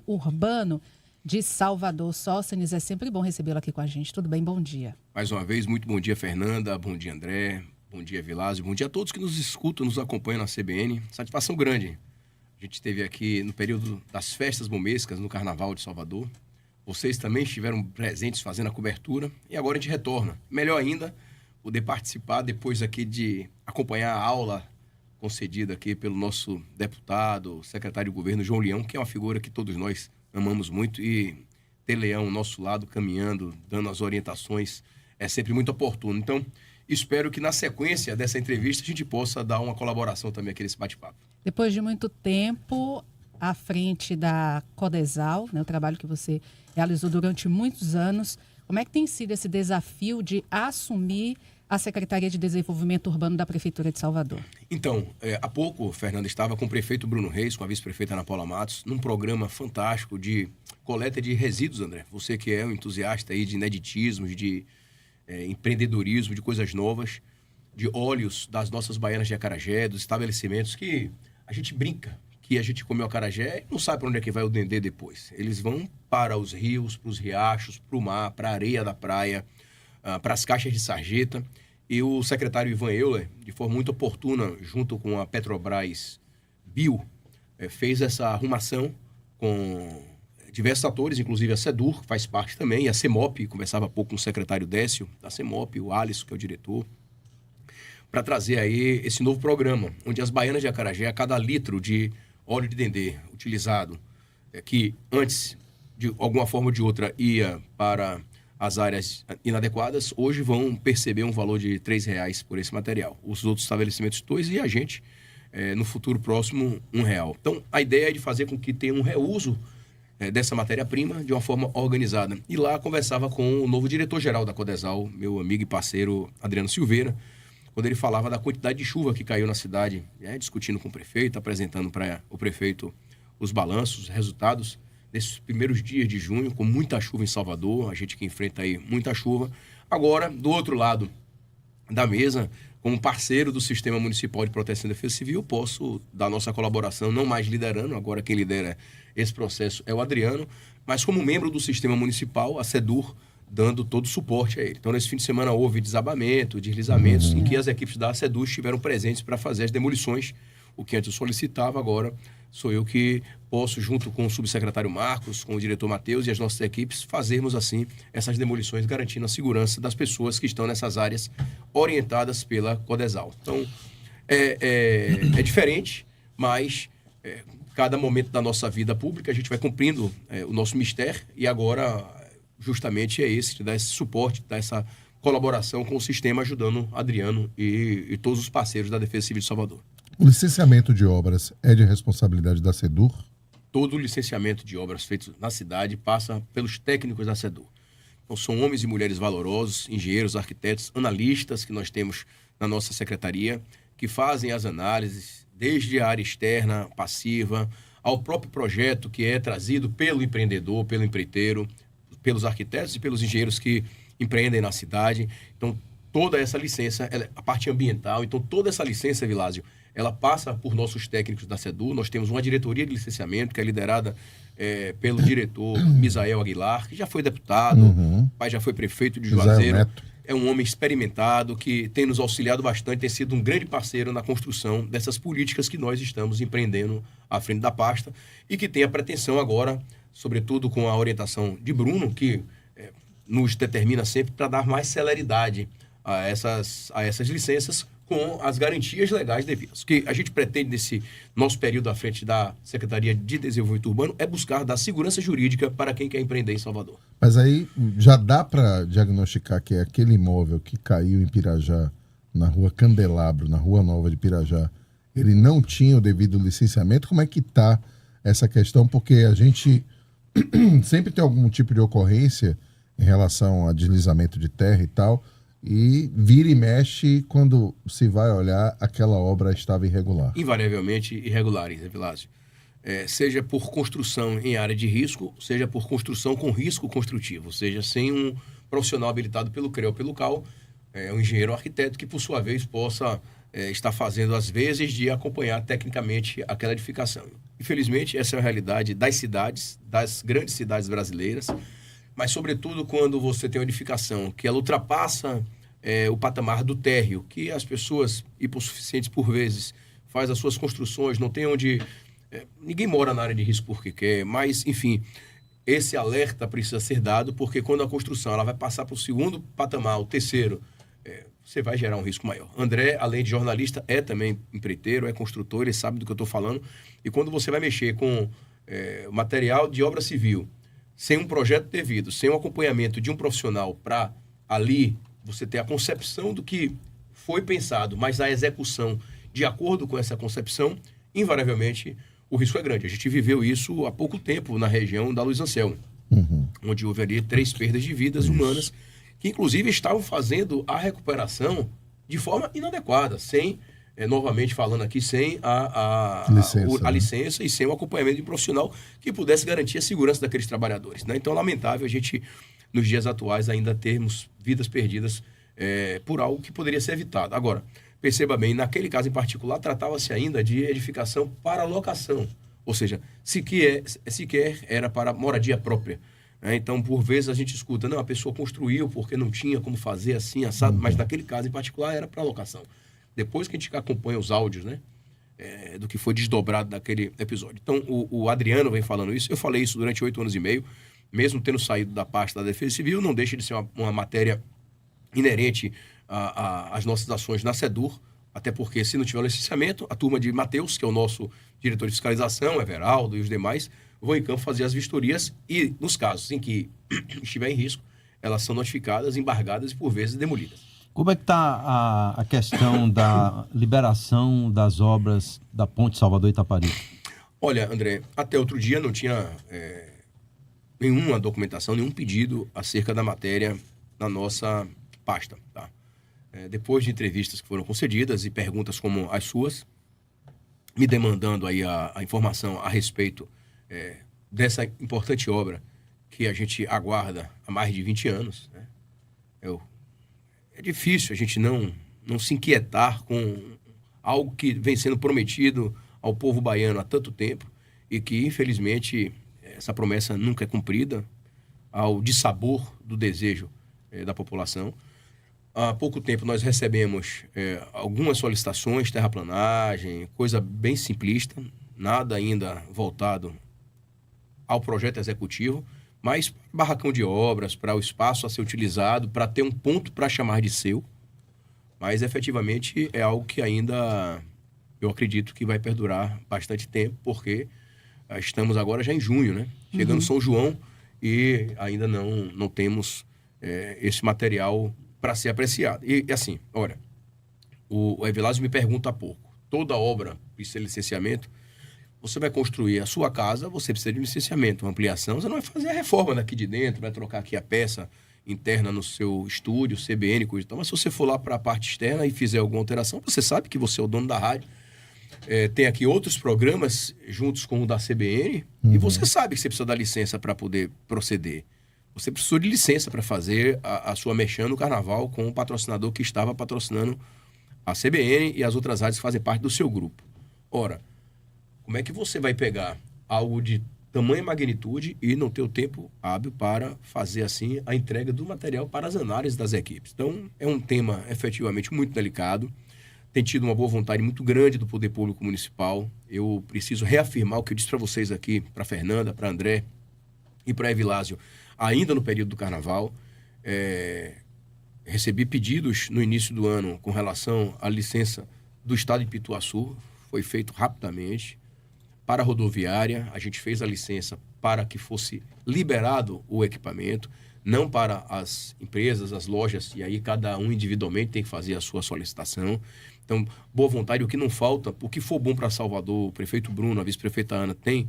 Urbano de Salvador. Sóstenes, é sempre bom recebê-lo aqui com a gente. Tudo bem? Bom dia. Mais uma vez, muito bom dia, Fernanda. Bom dia, André. Bom dia, Vilásio. Bom dia a todos que nos escutam, nos acompanham na CBN. Satisfação grande. A gente esteve aqui no período das festas momescas, no Carnaval de Salvador. Vocês também estiveram presentes fazendo a cobertura. E agora a gente retorna. Melhor ainda, poder participar depois aqui de acompanhar a aula concedida aqui pelo nosso deputado, secretário de governo, João Leão, que é uma figura que todos nós amamos muito, e ter Leão ao nosso lado, caminhando, dando as orientações, é sempre muito oportuno. Então, espero que na sequência dessa entrevista a gente possa dar uma colaboração também aqui nesse bate-papo. Depois de muito tempo à frente da Codesal, né, o trabalho que você realizou durante muitos anos, como é que tem sido esse desafio de assumir a Secretaria de Desenvolvimento Urbano da Prefeitura de Salvador? Então, há pouco, Fernanda, estava com o prefeito Bruno Reis, com a vice-prefeita Ana Paula Matos, num programa fantástico de coleta de resíduos, André. Você que é um entusiasta aí de ineditismo, de empreendedorismo, de coisas novas, de óleos das nossas baianas de acarajé, dos estabelecimentos que a gente brinca, que a gente come o acarajé e não sabe para onde é que vai o dendê depois. Eles vão para os rios, para os riachos, para o mar, para a areia da praia, para as caixas de sarjeta. E o secretário Ivan Euler, de forma muito oportuna, junto com a Petrobras Bio, fez essa arrumação com diversos atores, inclusive a SEDUR, que faz parte também, e a CEMOP, conversava há pouco com o secretário Décio da CEMOP, o Alisson, que é o diretor, para trazer aí esse novo programa, onde as baianas de acarajé, a cada litro de óleo de dendê utilizado, que antes, de alguma forma ou de outra, ia para as áreas inadequadas, hoje vão perceber um valor de R$3 por esse material. Os outros estabelecimentos, R$2, e a gente, no futuro próximo, R$1. Então, a ideia é de fazer com que tenha um reuso dessa matéria-prima de uma forma organizada. E lá conversava com o novo diretor-geral da Codesal, meu amigo e parceiro Adriano Silveira, quando ele falava da quantidade de chuva que caiu na cidade, discutindo com o prefeito, apresentando para o prefeito os balanços, os resultados desses primeiros dias de junho, com muita chuva em Salvador, a gente que enfrenta aí muita chuva. Agora, do outro lado da mesa, como parceiro do Sistema Municipal de Proteção e Defesa Civil, posso dar nossa colaboração, não mais liderando, agora quem lidera esse processo é o Adriano, mas como membro do Sistema Municipal, a SEDUR, dando todo o suporte a ele. Então, nesse fim de semana houve desabamento, deslizamentos, em que as equipes da SEDUR estiveram presentes para fazer as demolições. O que antes eu solicitava, agora sou eu que posso, junto com o subsecretário Marcos, com o diretor Matheus e as nossas equipes, fazermos assim essas demolições, garantindo a segurança das pessoas que estão nessas áreas orientadas pela Codesal. Então, é diferente, mas cada momento da nossa vida pública a gente vai cumprindo o nosso mistério, e agora justamente é esse, de dar esse suporte, dar essa colaboração com o sistema, ajudando Adriano e todos os parceiros da Defesa Civil de Salvador. O licenciamento de obras é de responsabilidade da SEDUR? Todo o licenciamento de obras feitos na cidade passa pelos técnicos da SEDUR. Então, são homens e mulheres valorosos, engenheiros, arquitetos, analistas que nós temos na nossa secretaria, que fazem as análises, desde a área externa, passiva, ao próprio projeto que é trazido pelo empreendedor, pelo empreiteiro, pelos arquitetos e pelos engenheiros que empreendem na cidade. Então, toda essa licença, a parte ambiental, então toda essa licença, Vilásio, ela passa por nossos técnicos da SEDUR. Nós temos uma diretoria de licenciamento que é liderada pelo diretor Misael Aguilar, que já foi deputado, pai já foi prefeito de Juazeiro. É um homem experimentado que tem nos auxiliado bastante, tem sido um grande parceiro na construção dessas políticas que nós estamos empreendendo à frente da pasta, e que tem a pretensão agora, sobretudo com a orientação de Bruno, que nos determina sempre para dar mais celeridade a essas licenças, com as garantias legais devidas. O que a gente pretende nesse nosso período à frente da Secretaria de Desenvolvimento Urbano é buscar dar segurança jurídica para quem quer empreender em Salvador. Mas aí já dá para diagnosticar que é aquele imóvel que caiu em Pirajá, na rua Candelabro, na Rua Nova de Pirajá, ele não tinha o devido licenciamento? Como é que está essa questão? Porque a gente sempre tem algum tipo de ocorrência em relação a deslizamento de terra e tal, e vira e mexe, quando se vai olhar, aquela obra estava irregular. Invariavelmente irregular, Vilásio. Seja por construção em área de risco, seja por construção com risco construtivo, ou seja, sem um profissional habilitado pelo CREA ou pelo CAL, um engenheiro ou arquiteto que, por sua vez, possa estar fazendo as vezes de acompanhar tecnicamente aquela edificação. Infelizmente, essa é a realidade das cidades, das grandes cidades brasileiras, mas, sobretudo, quando você tem uma edificação que ela ultrapassa o patamar do térreo, que as pessoas, hipossuficientes por vezes, faz as suas construções, não tem onde... ninguém mora na área de risco porque quer, mas, enfim, esse alerta precisa ser dado, porque quando a construção ela vai passar para o segundo patamar, o terceiro, você vai gerar um risco maior. André, além de jornalista, é também empreiteiro, é construtor, ele sabe do que eu estou falando. E quando você vai mexer com material de obra civil, sem um projeto devido, sem um acompanhamento de um profissional para ali você ter a concepção do que foi pensado, mas a execução de acordo com essa concepção, invariavelmente o risco é grande. A gente viveu isso há pouco tempo na região da Luiz Anselmo, onde houve ali 3 perdas de vidas humanas, que inclusive estavam fazendo a recuperação de forma inadequada, sem, novamente falando aqui, sem a licença e sem o acompanhamento de um profissional que pudesse garantir a segurança daqueles trabalhadores, né? Então, lamentável a gente, nos dias atuais, ainda termos vidas perdidas por algo que poderia ser evitado. Agora, perceba bem, naquele caso em particular, tratava-se ainda de edificação para locação, ou seja, sequer era para moradia própria. Então, por vezes, a gente escuta, não, a pessoa construiu porque não tinha como fazer assim, assado, mas naquele caso em particular era para locação. Depois que a gente acompanha os áudios, né, do que foi desdobrado daquele episódio. Então, o Adriano vem falando isso, eu falei isso durante 8 anos e meio, mesmo tendo saído da pasta da Defesa Civil, não deixa de ser uma matéria inerente às nossas ações na SEDUR, até porque se não tiver o licenciamento, a turma de Matheus, que é o nosso diretor de fiscalização, Everaldo e os demais, vão em campo fazer as vistorias e, nos casos em que estiver em risco, elas são notificadas, embargadas e, por vezes, demolidas. Como é que está a questão da liberação das obras da Ponte Salvador-Itaparica? Olha, André, até outro dia não tinha nenhuma documentação, nenhum pedido acerca da matéria na nossa pasta, tá? Depois de entrevistas que foram concedidas e perguntas como as suas, me demandando aí a informação a respeito dessa importante obra que a gente aguarda há mais de 20 anos, né? É difícil a gente não se inquietar com algo que vem sendo prometido ao povo baiano há tanto tempo e que, infelizmente, essa promessa nunca é cumprida, ao dissabor do desejo da população. Há pouco tempo nós recebemos algumas solicitações, terraplanagem, coisa bem simplista, nada ainda voltado ao projeto executivo, mas barracão de obras, para o espaço a ser utilizado, para ter um ponto para chamar de seu. Mas, efetivamente, é algo que ainda, eu acredito que vai perdurar bastante tempo, porque estamos agora já em junho, né? Chegando São João e ainda não temos esse material para ser apreciado. E assim, olha, o Evilásio me pergunta há pouco, toda obra precisa de licenciamento. Você vai construir a sua casa, você precisa de um licenciamento, uma ampliação. Você não vai fazer a reforma daqui de dentro, vai trocar aqui a peça interna no seu estúdio, CBN, coisa e tal. Mas se você for lá para a parte externa e fizer alguma alteração, você sabe que você é o dono da rádio. Tem aqui outros programas juntos com o da CBN e você sabe que você precisa dar licença para poder proceder. Você precisou de licença para fazer a sua merchan no Carnaval com o patrocinador que estava patrocinando a CBN e as outras rádios que fazem parte do seu grupo. Ora, como é que você vai pegar algo de tamanha magnitude e não ter o tempo hábil para fazer, assim, a entrega do material para as análises das equipes? Então, é um tema efetivamente muito delicado. Tem tido uma boa vontade muito grande do Poder Público Municipal. Eu preciso reafirmar o que eu disse para vocês aqui, para a Fernanda, para André e para Evilásio, ainda no período do Carnaval. Recebi pedidos no início do ano com relação à licença do Estado de Pituaçu. Foi feito rapidamente. Para a rodoviária, a gente fez a licença para que fosse liberado o equipamento, não para as empresas, as lojas, e aí cada um individualmente tem que fazer a sua solicitação. Então, boa vontade, o que não falta, o que for bom para Salvador, o prefeito Bruno, a vice-prefeita Ana, tem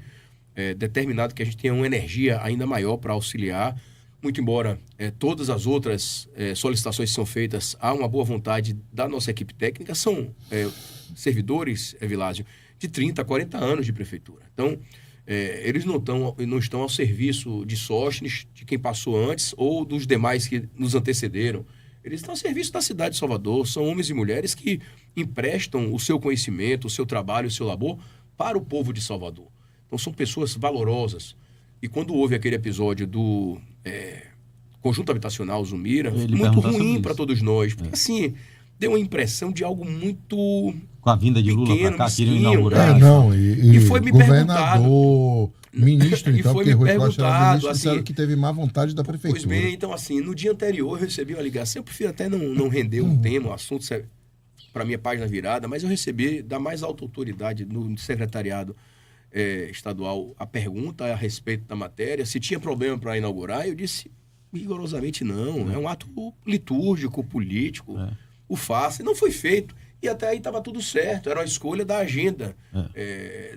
determinado que a gente tenha uma energia ainda maior para auxiliar, muito embora todas as outras solicitações que são feitas, há uma boa vontade da nossa equipe técnica, são servidores, Evilásio, de 30, 40 anos de prefeitura. Então, eles não estão ao serviço de Sóstenes, de quem passou antes, ou dos demais que nos antecederam. Eles estão ao serviço da cidade de Salvador, são homens e mulheres que emprestam o seu conhecimento, o seu trabalho, o seu labor para o povo de Salvador. Então são pessoas valorosas. E quando houve aquele episódio do conjunto habitacional Zumira, foi muito ruim para todos nós. Porque assim, deu uma impressão de algo muito... Com a vinda de Lula pequeno, para cá, queriam mesquinho, inaugurar. E foi me governador, ministro, E então, foi porque me Rui Costa era perguntado, ministro, disseram assim, que teve má vontade da prefeitura. Pois bem, então assim, no dia anterior eu recebi uma ligação, eu prefiro até não render o tema, o assunto para minha página virada, mas eu recebi da mais alta autoridade no secretariado estadual a pergunta a respeito da matéria, se tinha problema para inaugurar, eu disse rigorosamente não, é um ato litúrgico, político, o faça, e não foi feito. E até aí estava tudo certo, era uma escolha da agenda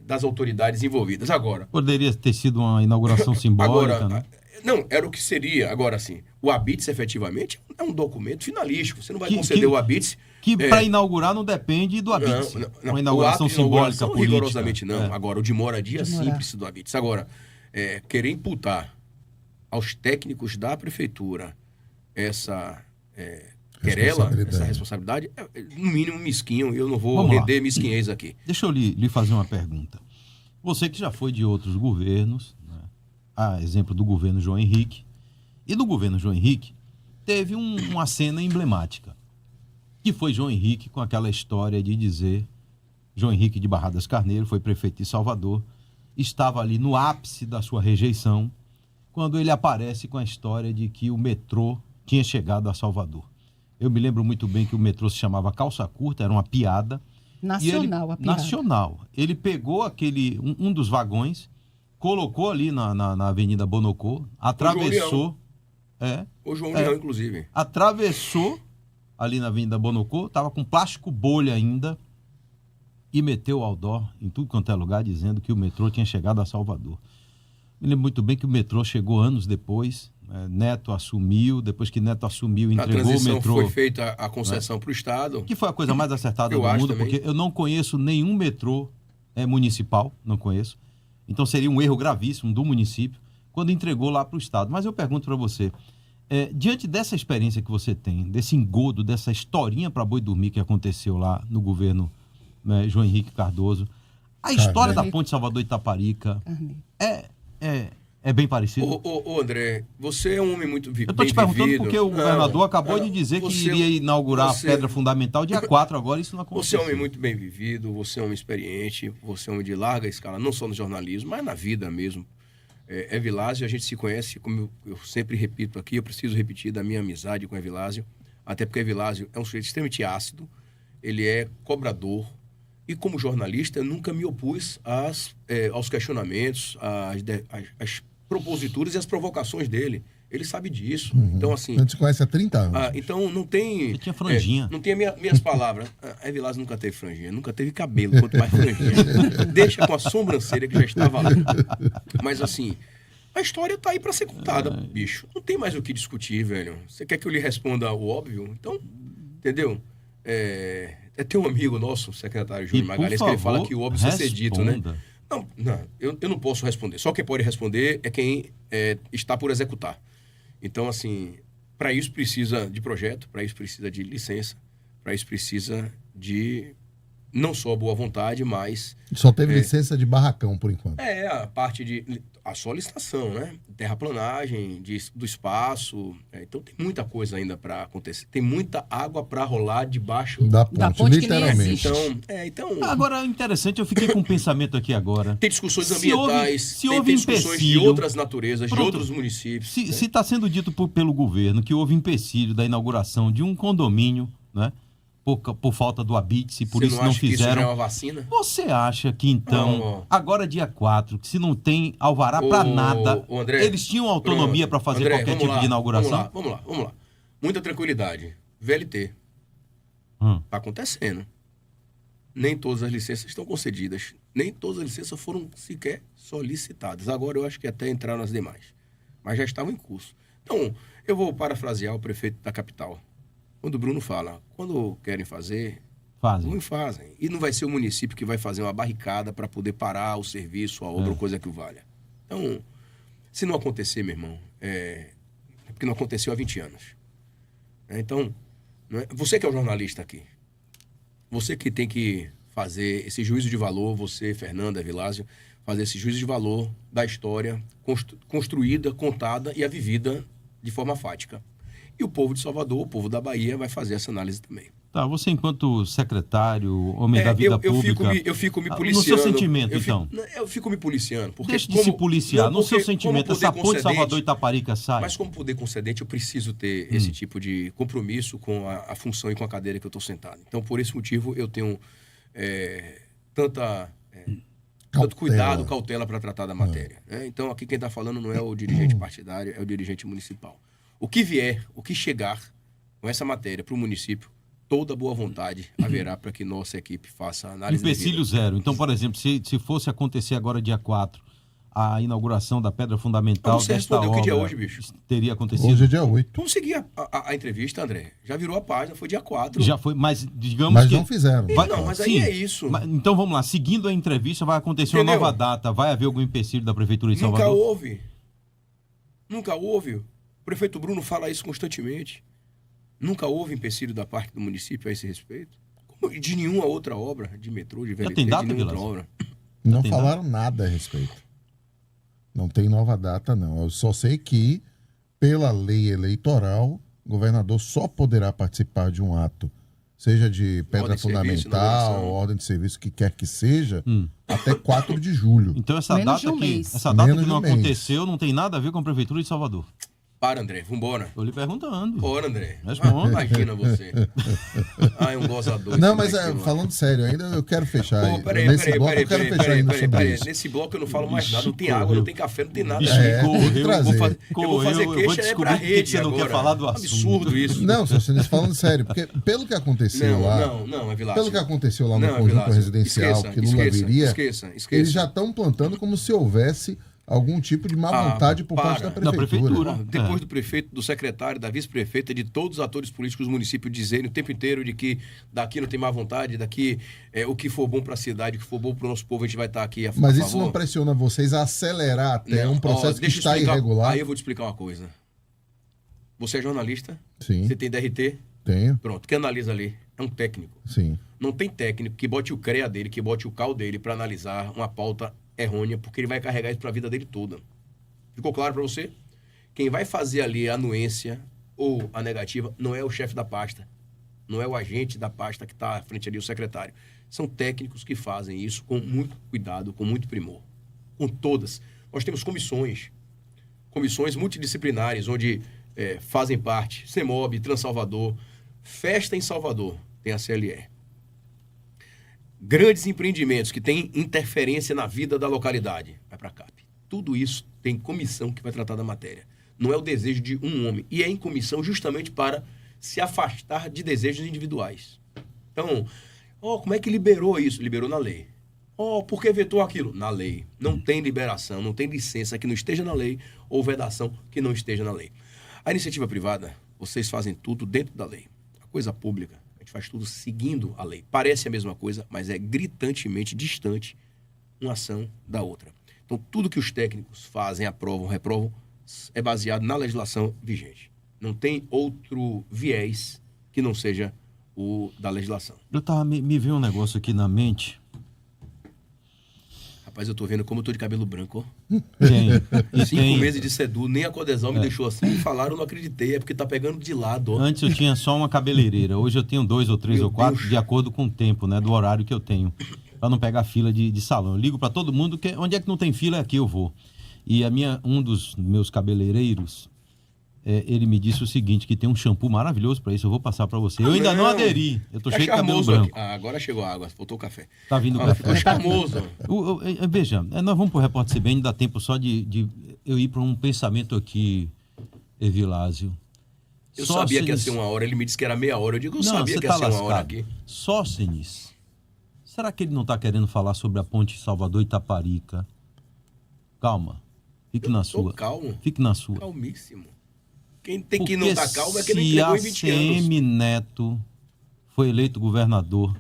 das autoridades envolvidas. Agora... Poderia ter sido uma inauguração simbólica, agora, né? Não, era o que seria. Agora, sim, o habite efetivamente é um documento finalístico. Você não vai conceder o habite... Que para inaugurar não depende do habite. Não, uma inauguração simbólica, política. Rigorosamente não. Agora, o de moradia sim precisa do habite. Agora, querer imputar aos técnicos da prefeitura essa querela, essa responsabilidade, no mínimo mesquinho. Eu não vou render mesquinhez aqui. Deixa eu lhe fazer uma pergunta. Você que já foi de outros governos, né? Exemplo do governo João Henrique, e no governo João Henrique teve uma cena emblemática, que foi João Henrique com aquela história de dizer, João Henrique de Barradas Carneiro, foi prefeito de Salvador, estava ali no ápice da sua rejeição, quando ele aparece com a história de que o metrô tinha chegado a Salvador. Eu me lembro muito bem que o metrô se chamava Calça Curta, era uma piada. Nacional, a piada. Nacional. Ele pegou um dos vagões, colocou ali na Avenida Bonocô, atravessou... O João Leão, inclusive. Atravessou ali na Avenida Bonocô, estava com plástico bolha ainda, e meteu o outdoor em tudo quanto é lugar, dizendo que o metrô tinha chegado a Salvador. Me lembro muito bem que o metrô chegou anos depois, Neto assumiu, depois que Neto assumiu, entregou o metrô. Foi feita a concessão para o Estado. Que foi a coisa mais acertada do mundo, porque eu não conheço nenhum metrô municipal, não conheço. Então seria um erro gravíssimo do município quando entregou lá para o Estado. Mas eu pergunto para você, diante dessa experiência que você tem, desse engodo, dessa historinha para boi dormir que aconteceu lá no governo João Henrique Cardoso, a história da Ponte Salvador-Itaparica é bem parecida? Ô André, você é um homem muito vivido. Eu estou te perguntando porque o governador acabou de dizer que iria inaugurar a pedra fundamental dia 4, agora isso não aconteceu. Você é um homem muito bem vivido, você é um homem experiente, você é um homem de larga escala, não só no jornalismo, mas na vida mesmo. Evilásio, a gente se conhece, como eu sempre repito aqui, eu preciso repetir da minha amizade com Evilásio, até porque Evilásio é um sujeito extremamente ácido, ele é cobrador, e como jornalista eu nunca me opus aos questionamentos, às proposituras e às provocações dele. Ele sabe disso. Então, assim... A gente se conhece há 30 anos. Então, não tem... Ele tinha franjinha. Não tem minhas palavras. Evilásio nunca teve franjinha, nunca teve cabelo, quanto mais franjinha. Deixa com a sobrancelha que já estava lá. Mas, assim, a história tá aí para ser contada, bicho. Não tem mais o que discutir, velho. Você quer que eu lhe responda o óbvio? Então, entendeu? Tem um amigo nosso, o secretário Júnior Magalhães, que ele fala que o óbvio precisa ser dito, né? Não, eu não posso responder. Só quem pode responder é quem está por executar. Então, assim, para isso precisa de projeto, para isso precisa de licença, para isso precisa de não só boa vontade, mas... Só teve licença de barracão, por enquanto. A parte de... A solicitação, né? Terraplanagem, do espaço. Então, tem muita coisa ainda para acontecer. Tem muita água para rolar debaixo da ponte literalmente. Então... Agora, interessante, eu fiquei com um pensamento aqui agora. Tem discussões ambientais, tem discussões de outras naturezas, de outros municípios. Se está sendo dito pelo governo que houve empecilho da inauguração de um condomínio, né? Por falta do habite, por isso não fizeram. Que isso já é uma vacina? Você acha que então, agora dia 4, que se não tem alvará para nada, André, eles tinham autonomia para fazer qualquer tipo de inauguração? Vamos lá. Muita tranquilidade. VLT. Está acontecendo. Nem todas as licenças estão concedidas. Nem todas as licenças foram sequer solicitadas. Agora eu acho que até entraram nas demais. Mas já estavam em curso. Então, eu vou parafrasear o prefeito da capital. Quando o Bruno fala, quando querem fazer, fazem. E não vai ser o município que vai fazer uma barricada para poder parar o serviço, a obra ou coisa que o valha. Então, se não acontecer, meu irmão, é porque não aconteceu há 20 anos. Então, você que é o jornalista aqui, você que tem que fazer esse juízo de valor, você, Fernanda, Evilásio, fazer esse juízo de valor da história construída, contada e a vivida de forma fática. E o povo de Salvador, o povo da Bahia, vai fazer essa análise também. Tá, você enquanto secretário, homem da vida pública... Eu fico me policiando. No seu sentimento, então? Eu fico me policiando. Porque Deixa de se policiar. No seu sentimento, essa ponte Salvador e Itaparica sai. Mas como poder concedente, eu preciso ter esse tipo de compromisso com a função e com a cadeira que eu estou sentado. Então, por esse motivo, eu tenho tanto cuidado, cautela para tratar da matéria. Né? Então, aqui quem está falando não é o dirigente partidário, é o dirigente municipal. O que vier, o que chegar com essa matéria para o município, toda boa vontade haverá para que nossa equipe faça a análise. Empecilho zero. Então, por exemplo, se fosse acontecer agora dia 4, a inauguração da pedra fundamental desta obra... que dia é hoje, bicho? Teria acontecido? Hoje é dia 8. Vamos seguir a entrevista, André. Já virou a página, foi dia 4. Já foi, mas digamos mas que... não fizeram. Mas aí é isso. Então vamos lá, seguindo a entrevista, vai acontecer uma nova data. Vai haver algum empecilho da Prefeitura de Salvador? Nunca houve. O prefeito Bruno fala isso constantemente. Nunca houve empecilho da parte do município a esse respeito. Como de nenhuma outra obra, de metrô, de VLT, tem data, de nenhuma outra obra. Não falaram nada a respeito. Não tem nova data, não. Eu só sei que, pela lei eleitoral, o governador só poderá participar de um ato, seja de pedra fundamental, ordem de serviço, que quer que seja, até 4 de julho. Então essa Menos data, de um mês. essa data Menos que não de um mês. aconteceu não tem nada a ver com a Prefeitura de Salvador. Para, André, vambora. Estou lhe perguntando. Bora, André. Responda. Imagina você. É um gozador. Não, mas falando sério, ainda eu quero fechar aí. Nesse bloco eu quero fechar ainda sobre isso. Nesse bloco eu não falo mais nada. Não tem água, não tem café, não tem nada. Tem que trazer. Eu vou fazer queixa pra rede que você não agora. quer falar do assunto. Absurdo isso. Não, Sóstenes, falando sério, porque pelo que aconteceu lá... Não, é Vilácio. Pelo que aconteceu lá no Não, conjunto Vilácio. residencial, que Lula viria, Esqueça. eles já estão plantando como se houvesse algum tipo de má vontade por parte da prefeitura. Depois do prefeito, do secretário, da vice-prefeita, de todos os atores políticos do município dizendo o tempo inteiro de que daqui não tem má vontade, daqui o que for bom para a cidade, o que for bom para o nosso povo, a gente vai estar aqui a favor. Mas isso não pressiona vocês a acelerar até um processo que está irregular? Aí eu vou te explicar uma coisa. Você é jornalista? Sim. Você tem DRT? Tenho. Pronto, quem analisa ali é um técnico. Sim. Não tem técnico que bote o CREA dele, que bote o CAL dele para analisar uma pauta errônea, porque ele vai carregar isso para a vida dele toda. Ficou claro para você? Quem vai fazer ali a anuência ou a negativa não é o chefe da pasta, não é o agente da pasta que está à frente ali, o secretário. São técnicos que fazem isso com muito cuidado, com muito primor. Com todas. Nós temos comissões multidisciplinares, onde fazem parte CEMOB, Transalvador, Festa em Salvador, tem a CLE. Grandes empreendimentos que têm interferência na vida da localidade, vai para a CAP. Tudo isso tem comissão que vai tratar da matéria. Não é o desejo de um homem. E é em comissão justamente para se afastar de desejos individuais. Então, como é que liberou isso? Liberou na lei. Por que vetou aquilo? Na lei. Não tem liberação, não tem licença que não esteja na lei ou vedação que não esteja na lei. A iniciativa privada, vocês fazem tudo dentro da lei. A coisa pública, a gente faz tudo seguindo a lei. Parece a mesma coisa, mas é gritantemente distante uma ação da outra. Então, tudo que os técnicos fazem, aprovam, reprovam, é baseado na legislação vigente. Não tem outro viés que não seja o da legislação. Me veio um negócio aqui na mente. Rapaz, eu tô vendo como eu tô de cabelo branco, Tem. 5 meses de sedu, nem a Codesal me deixou assim. Me falaram, eu não acreditei, é porque tá pegando de lado, ó. Antes eu tinha só uma cabeleireira, hoje eu tenho 2 ou 3 ou 4, de acordo com o tempo, né, do horário que eu tenho, para não pegar fila de salão. Eu ligo para todo mundo, que onde é que não tem fila, é aqui eu vou. E um dos meus cabeleireiros, ele me disse o seguinte, que tem um shampoo maravilhoso para isso, eu vou passar para você. Eu ainda não aderi, eu tô cheio de cabelo branco. Agora chegou a água, faltou o café. Tá vindo o café. Ficou charmoso. Veja, nós vamos pro Repórter CBN, dá tempo só de eu ir para um pensamento aqui, Evilásio. Eu sabia que ia ser 1 hora, ele me disse que era meia hora, eu digo, eu sabia que ia ser 1 hora aqui. Sóstenes, será que ele não está querendo falar sobre a ponte Salvador-Itaparica? Calma, fique na sua. Calmo. Fique na sua. Calmíssimo. Quem tem que não estar calmo é quem não entregou em 20 anos. Se ACM Neto foi eleito governador,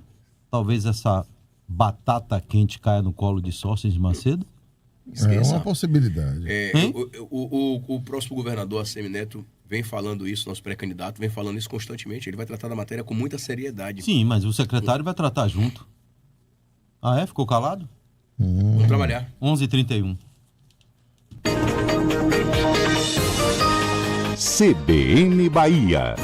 talvez essa batata quente caia no colo de Sóstenes Macedo? É uma possibilidade. O próximo governador, ACM Neto, vem falando isso, nosso pré-candidato, vem falando isso constantemente. Ele vai tratar da matéria com muita seriedade. Sim, mas o secretário vai tratar junto. Ah, é? Ficou calado? Vamos trabalhar. 11h31. CBN Bahia.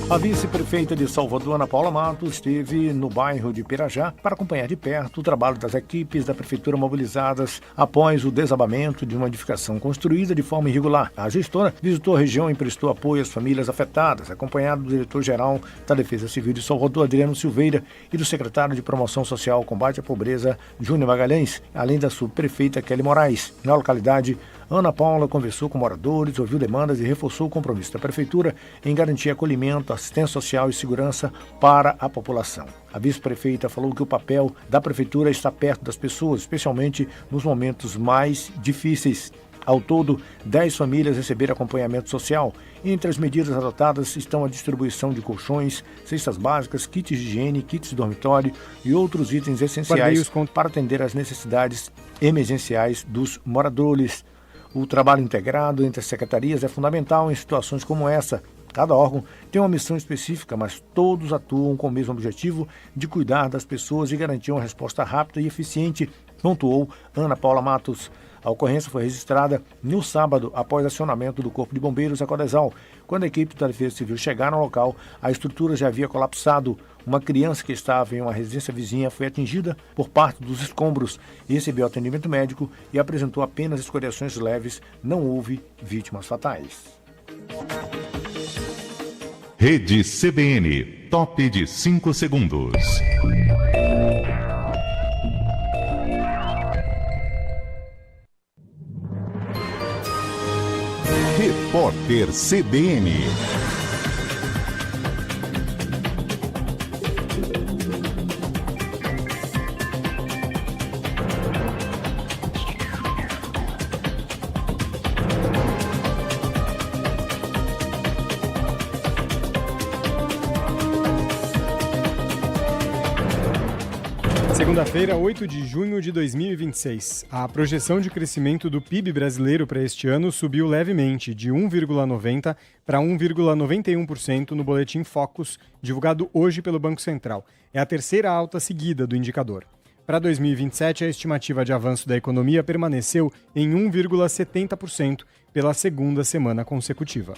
A vice-prefeita de Salvador, Ana Paula Matos, esteve no bairro de Pirajá para acompanhar de perto o trabalho das equipes da prefeitura mobilizadas após o desabamento de uma edificação construída de forma irregular. A gestora visitou a região e prestou apoio às famílias afetadas, acompanhado do diretor-geral da Defesa Civil de Salvador, Adriano Silveira, e do secretário de Promoção Social e Combate à Pobreza, Júnior Magalhães, além da subprefeita Kelly Moraes. Na localidade, Ana Paula conversou com moradores, ouviu demandas e reforçou o compromisso da Prefeitura em garantir acolhimento, assistência social e segurança para a população. A vice-prefeita falou que o papel da Prefeitura está perto das pessoas, especialmente nos momentos mais difíceis. Ao todo, 10 famílias receberam acompanhamento social. Entre as medidas adotadas estão a distribuição de colchões, cestas básicas, kits de higiene, kits de dormitório e outros itens essenciais para atender às necessidades emergenciais dos moradores. O trabalho integrado entre as secretarias é fundamental em situações como essa. Cada órgão tem uma missão específica, mas todos atuam com o mesmo objetivo de cuidar das pessoas e garantir uma resposta rápida e eficiente, pontuou Ana Paula Matos. A ocorrência foi registrada no sábado, após acionamento do Corpo de Bombeiros a Codesal. Quando a equipe da Defesa Civil chegaram ao local, a estrutura já havia colapsado. Uma criança que estava em uma residência vizinha foi atingida por parte dos escombros, recebeu atendimento médico e apresentou apenas escoriações leves. Não houve vítimas fatais. Rede CBN, top de 5 segundos. Repórter CBN. Segunda-feira, 8 de junho de 2026. A projeção de crescimento do PIB brasileiro para este ano subiu levemente, de 1,90% para 1,91% no boletim Focus, divulgado hoje pelo Banco Central. É a terceira alta seguida do indicador. Para 2027, a estimativa de avanço da economia permaneceu em 1,70% pela segunda semana consecutiva.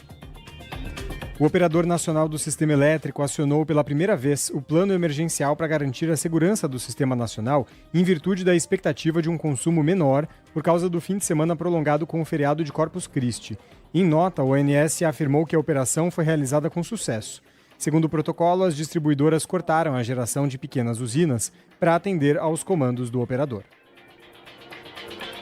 O Operador Nacional do Sistema Elétrico acionou pela primeira vez o plano emergencial para garantir a segurança do sistema nacional em virtude da expectativa de um consumo menor por causa do fim de semana prolongado com o feriado de Corpus Christi. Em nota, o ONS afirmou que a operação foi realizada com sucesso. Segundo o protocolo, as distribuidoras cortaram a geração de pequenas usinas para atender aos comandos do operador.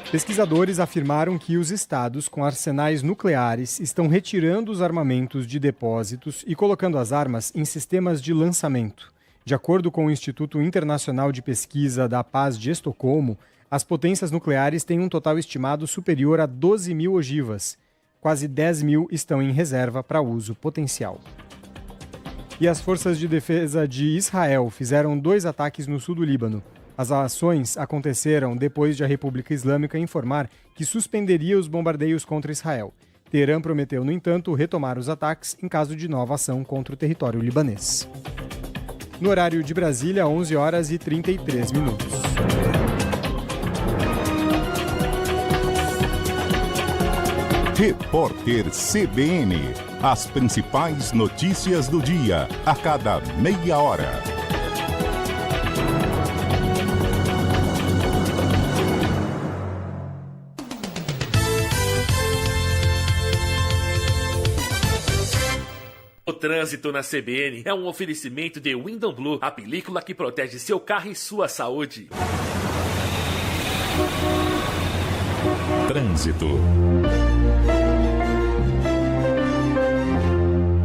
Pesquisadores afirmaram que os estados com arsenais nucleares estão retirando os armamentos de depósitos e colocando as armas em sistemas de lançamento. De acordo com o Instituto Internacional de Pesquisa da Paz de Estocolmo, as potências nucleares têm um total estimado superior a 12 mil ogivas. Quase 10 mil estão em reserva para uso potencial. E as forças de defesa de Israel fizeram 2 ataques no sul do Líbano. As ações aconteceram depois de a República Islâmica informar que suspenderia os bombardeios contra Israel. Teherã prometeu, no entanto, retomar os ataques em caso de nova ação contra o território libanês. No horário de Brasília, 11 horas e 33 minutos. Repórter CBN. As principais notícias do dia, a cada meia hora. O trânsito na CBN é um oferecimento de Window Blue, a película que protege seu carro e sua saúde. Trânsito.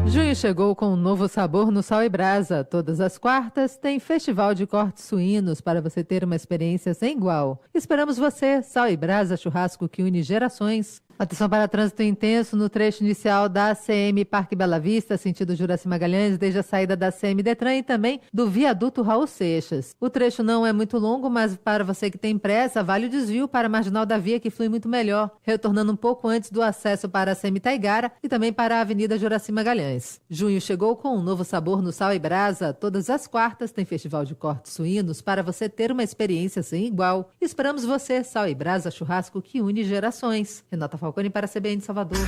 Junho chegou com um novo sabor no Sal e Brasa. Todas as quartas tem festival de cortes suínos para você ter uma experiência sem igual. Esperamos você, Sal e Brasa, churrasco que une gerações. Atenção para trânsito intenso no trecho inicial da CM Parque Bela Vista, sentido Juraci Magalhães, desde a saída da CM Detran e também do viaduto Raul Seixas. O trecho não é muito longo, mas para você que tem pressa, vale o desvio para a marginal da via, que flui muito melhor, retornando um pouco antes do acesso para a CM Taigara e também para a Avenida Juraci Magalhães. Junho chegou com um novo sabor no Sal e Brasa. Todas as quartas tem festival de cortes suínos para você ter uma experiência sem igual. Esperamos você, Sal e Brasa, churrasco que une gerações. Renata Falcone para a CBN Salvador.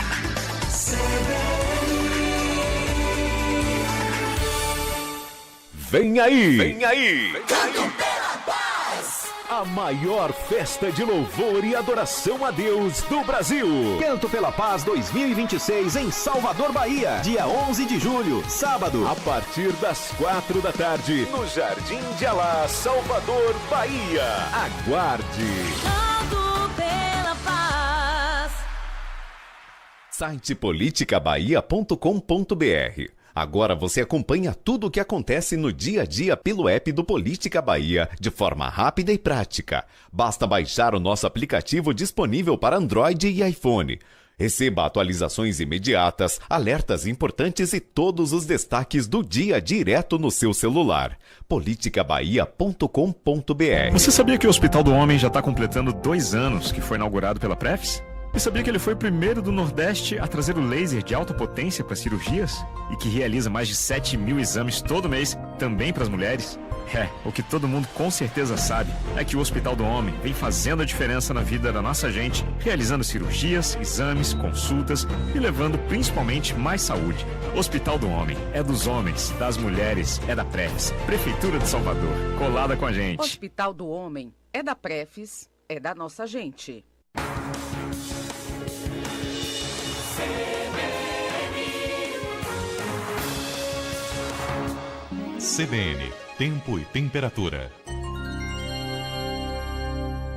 Vem aí! Vem aí! Canto pela Paz! A maior festa de louvor e adoração a Deus do Brasil. Canto pela Paz 2026 em Salvador, Bahia. Dia 11 de julho, sábado. A partir das 4 da tarde, no Jardim de Alá, Salvador, Bahia. Aguarde! Canto pela Paz. Site politicabahia.com.br. Agora você acompanha tudo o que acontece no dia a dia pelo app do Política Bahia, de forma rápida e prática. Basta baixar o nosso aplicativo disponível para Android e iPhone. Receba atualizações imediatas, alertas importantes e todos os destaques do dia direto no seu celular. politicabahia.com.br. Você sabia que o Hospital do Homem já está completando 2 anos que foi inaugurado pela Prefis? E sabia que ele foi o primeiro do Nordeste a trazer o laser de alta potência para cirurgias? E que realiza mais de 7.000 exames todo mês, também para as mulheres? O que todo mundo com certeza sabe é que o Hospital do Homem vem fazendo a diferença na vida da nossa gente, realizando cirurgias, exames, consultas e levando principalmente mais saúde. Hospital do Homem é dos homens, das mulheres, é da Prefis. Prefeitura de Salvador, colada com a gente. Hospital do Homem é da Prefis, é da nossa gente. CBN, tempo e temperatura.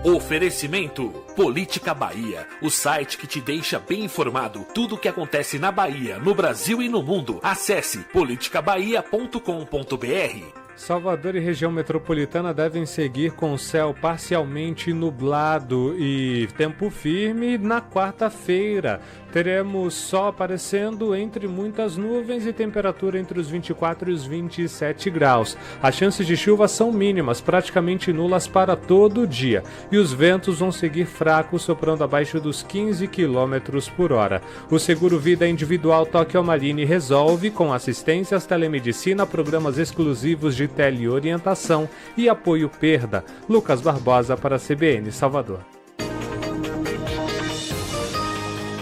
Oferecimento Política Bahia, o site que te deixa bem informado tudo o que acontece na Bahia, no Brasil e no mundo. Acesse politicabahia.com.br. Salvador e região metropolitana devem seguir com céu parcialmente nublado e tempo firme na quarta-feira. Teremos sol aparecendo entre muitas nuvens e temperatura entre os 24 e os 27 graus. As chances de chuva são mínimas, praticamente nulas para todo o dia. E os ventos vão seguir fracos, soprando abaixo dos 15 km por hora. O Seguro Vida Individual Tóquio Marine resolve com assistências, telemedicina, programas exclusivos de teleorientação e apoio perda. Lucas Barbosa para a CBN Salvador.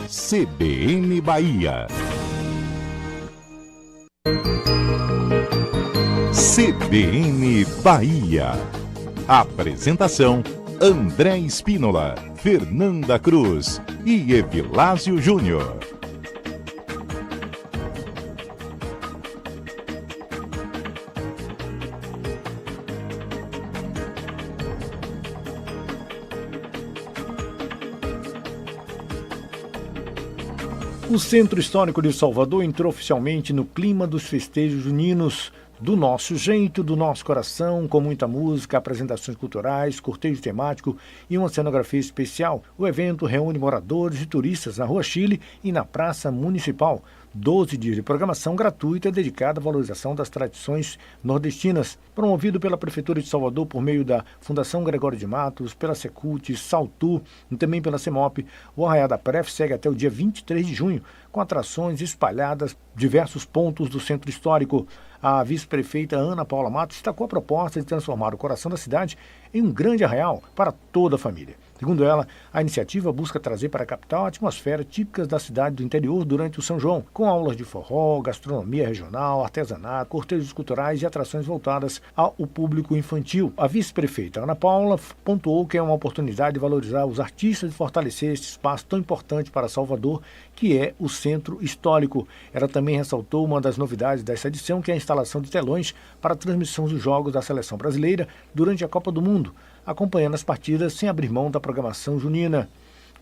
CBN Bahia. CBN Bahia. Apresentação: André Espínola, Fernanda Cruz e Evilásio Júnior. O Centro Histórico de Salvador entrou oficialmente no clima dos festejos juninos, do nosso jeito, do nosso coração, com muita música, apresentações culturais, cortejo temático e uma cenografia especial. O evento reúne moradores e turistas na Rua Chile e na Praça Municipal. 12 dias de programação gratuita dedicada à valorização das tradições nordestinas, promovido pela Prefeitura de Salvador por meio da Fundação Gregório de Matos, pela Secult, Saltu e também pela CEMOP. O Arraiá da Pref segue até o dia 23 de junho, com atrações espalhadas em diversos pontos do centro histórico. A vice-prefeita Ana Paula Matos destacou a proposta de transformar o coração da cidade em um grande arraial para toda a família. Segundo ela, a iniciativa busca trazer para a capital a atmosfera típica da cidade do interior durante o São João, com aulas de forró, gastronomia regional, artesanato, cortejos culturais e atrações voltadas ao público infantil. A vice-prefeita Ana Paula pontuou que é uma oportunidade de valorizar os artistas e fortalecer esse espaço tão importante para Salvador, que é o Centro Histórico. Ela também ressaltou uma das novidades dessa edição, que é a instalação de telões para a transmissão dos jogos da Seleção Brasileira durante a Copa do Mundo, acompanhando as partidas sem abrir mão da programação junina.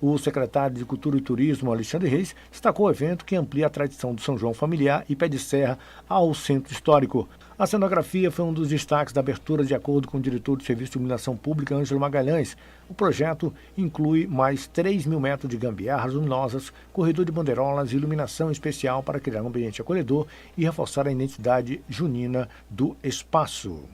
O secretário de Cultura e Turismo, Alexandre Reis, destacou o evento que amplia a tradição do São João familiar e pé de serra ao centro histórico. A cenografia foi um dos destaques da abertura, de acordo com o diretor do Serviço de Iluminação Pública, Ângelo Magalhães. O projeto inclui mais 3.000 metros de gambiarras luminosas, corredor de bandeirolas e iluminação especial para criar um ambiente acolhedor e reforçar a identidade junina do espaço.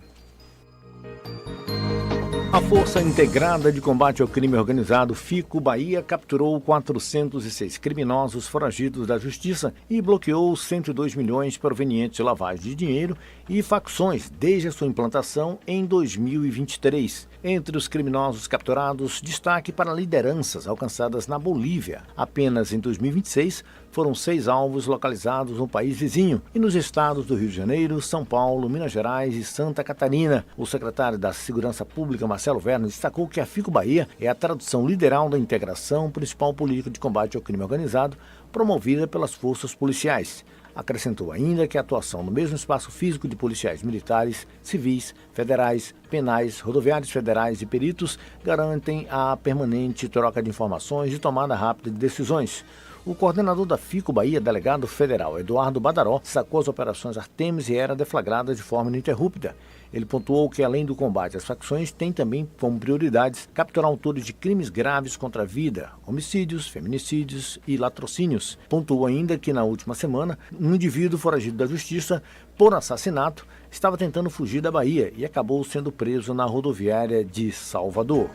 A Força Integrada de Combate ao Crime Organizado, FICO Bahia, capturou 406 criminosos foragidos da Justiça e bloqueou 102 milhões provenientes de lavagem de dinheiro e facções desde a sua implantação em 2023. Entre os criminosos capturados, destaque para lideranças alcançadas na Bolívia. Apenas em 2026, foram 6 alvos localizados no país vizinho e nos estados do Rio de Janeiro, São Paulo, Minas Gerais e Santa Catarina. O secretário da Segurança Pública, Marcelo Verno, destacou que a FICO Bahia é a tradução literal da integração, principal política de combate ao crime organizado, promovida pelas forças policiais. Acrescentou ainda que a atuação no mesmo espaço físico de policiais militares, civis, federais, penais, rodoviários federais e peritos garantem a permanente troca de informações e tomada rápida de decisões. O coordenador da FICO Bahia, delegado federal Eduardo Badaró, destacou as operações Artemis e Hera deflagradas de forma ininterrupta. Ele pontuou que, além do combate às facções, tem também como prioridades capturar autores de crimes graves contra a vida, homicídios, feminicídios e latrocínios. Pontuou ainda que, na última semana, um indivíduo foragido da justiça por assassinato estava tentando fugir da Bahia e acabou sendo preso na rodoviária de Salvador.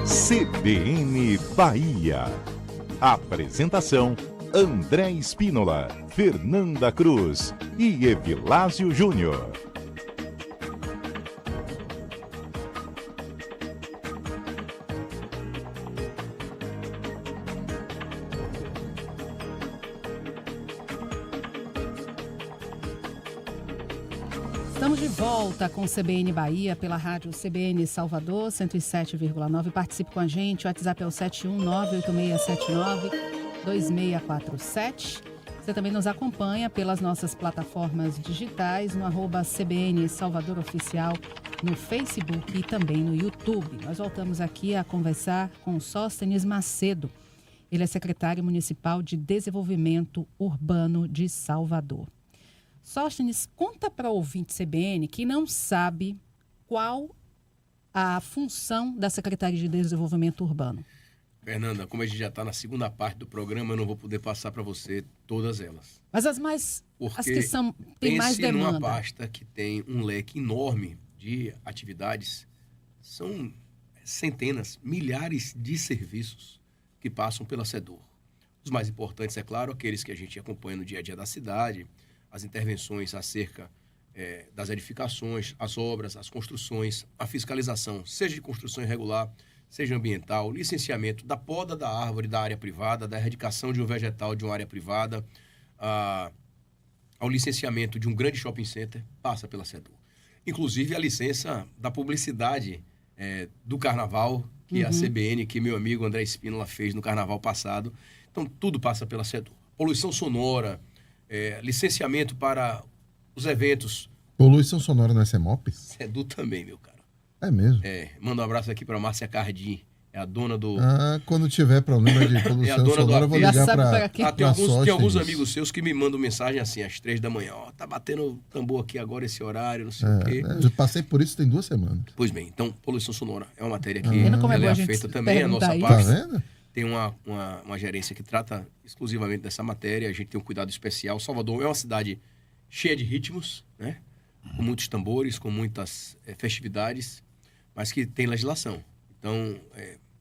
CBN Bahia. Apresentação: André Espínola, Fernanda Cruz e Evilásio Júnior. Estamos de volta com o CBN Bahia pela rádio CBN Salvador 107,9. Participe com a gente, o WhatsApp é o 71986792647. Você também nos acompanha pelas nossas plataformas digitais no @CBN Salvador Oficial no Facebook e também no YouTube. Nós voltamos aqui a conversar com o Sóstenes Macedo. Ele é secretário municipal de Desenvolvimento Urbano de Salvador. Sóstenes, conta para o ouvinte CBN que não sabe qual a função da Secretaria de Desenvolvimento Urbano. Fernanda, como a gente já está na segunda parte do programa, eu não vou poder passar para você todas elas. Mas as que têm mais demanda. Numa pasta que tem um leque enorme de atividades, são centenas, milhares de serviços que passam pela SEDUR. Os mais importantes, é claro, aqueles que a gente acompanha no dia a dia da cidade, as intervenções acerca das edificações, as obras, as construções, a fiscalização, seja de construção irregular, seja ambiental, licenciamento da poda da árvore da área privada, da erradicação de um vegetal de uma área privada, ao licenciamento de um grande shopping center, passa pela SEDUR. Inclusive a licença da publicidade do carnaval, que a CBN, que meu amigo André Espínola fez no carnaval passado. Então, tudo passa pela SEDUR. Poluição sonora, licenciamento para os eventos. Poluição sonora não é CEMOP? SEDUR também, meu cara. É mesmo? Manda um abraço aqui para Márcia Cardim. É a dona do... quando tiver problema de poluição sonora, eu vou ligar para tem alguns amigos seus que me mandam mensagem assim, às 3 da manhã. Tá batendo tambor aqui agora esse horário, não sei o quê. Eu passei por isso tem 2 semanas. Pois bem, então, poluição sonora é uma matéria que ela é feita também, a nossa aí. parte. Tá vendo? Tem uma gerência que trata exclusivamente dessa matéria, a gente tem um cuidado especial. Salvador é uma cidade cheia de ritmos, né? Com muitos tambores, com muitas festividades, mas que tem legislação. Então,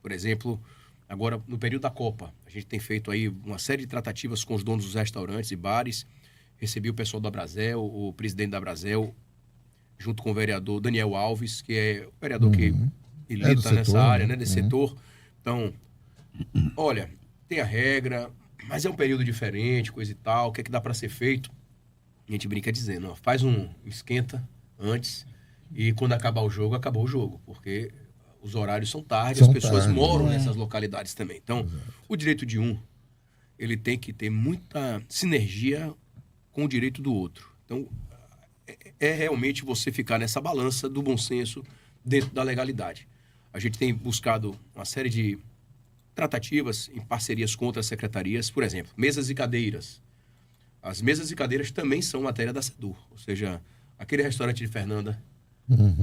por exemplo, agora no período da Copa, a gente tem feito aí uma série de tratativas com os donos dos restaurantes e bares. Recebi o pessoal da Brasel, o presidente da Brasel, junto com o vereador Daniel Alves, que é o vereador que milita nessa área, né, desse setor. Então, olha, tem a regra, mas é um período diferente, coisa e tal, o que é que dá para ser feito? A gente brinca dizendo, faz um esquenta antes e quando acabar o jogo, acabou o jogo, porque os horários são tarde, as pessoas moram nessas localidades também. Então, o direito de um, ele tem que ter muita sinergia com o direito do outro. Então, realmente você ficar nessa balança do bom senso, dentro da legalidade. A gente tem buscado uma série de tratativas em parcerias com outras secretarias, por exemplo, mesas e cadeiras. As mesas e cadeiras também são matéria da SEDUR, ou seja, aquele restaurante de Fernanda,